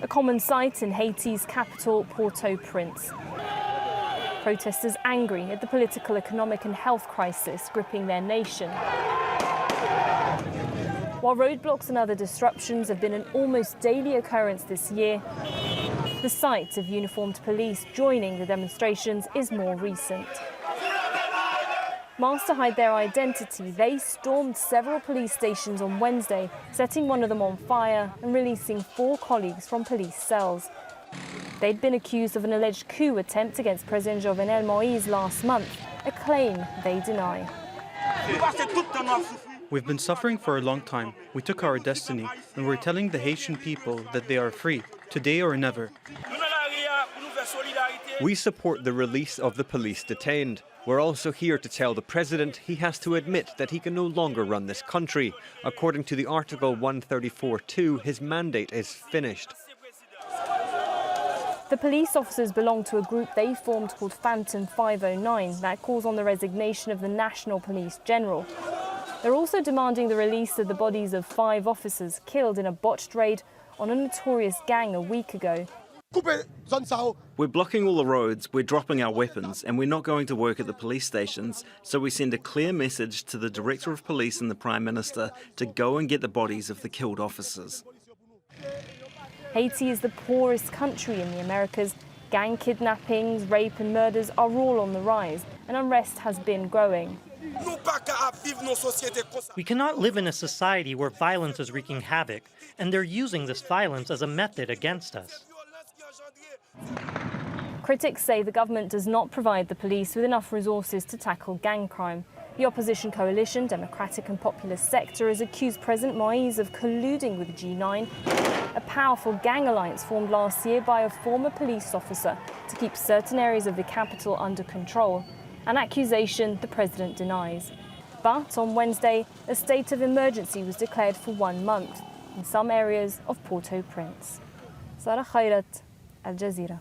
a common sight in Haiti's capital, Port-au-Prince. Protesters angry at the political, economic and health crisis gripping their nation. While roadblocks and other disruptions have been an almost daily occurrence this year, the sight of uniformed police joining the demonstrations is more recent. Masked to hide their identity, they stormed several police stations on Wednesday, setting one of them on fire and releasing 4 colleagues from police cells. They'd been accused of an alleged coup attempt against President Jovenel Moïse last month, a claim they deny. We've been suffering for a long time. We took our destiny, and we're telling the Haitian people that they are free, today or never. We support the release of the police detained. We're also here to tell the president he has to admit that he can no longer run this country. According to the Article 134(2), his mandate is finished. The police officers belong to a group they formed called Phantom 509 that calls on the resignation of the National Police General. They're also demanding the release of the bodies of 5 officers killed in a botched raid on a notorious gang a week ago. We're blocking all the roads, we're dropping our weapons, and we're not going to work at the police stations, so we send a clear message to the Director of Police and the Prime Minister to go and get the bodies of the killed officers. Haiti is the poorest country in the Americas. Gang kidnappings, rape and murders are all on the rise, and unrest has been growing. We cannot live in a society where violence is wreaking havoc, and they're using this violence as a method against us. Critics say the government does not provide the police with enough resources to tackle gang crime. The opposition coalition, Democratic and Populist Sector, has accused President Moïse of colluding with G9, a powerful gang alliance formed last year by a former police officer to keep certain areas of the capital under control, an accusation the president denies. But on Wednesday, a state of emergency was declared for 1 month in some areas of Port-au-Prince. Sarah Khairat, Al Jazeera.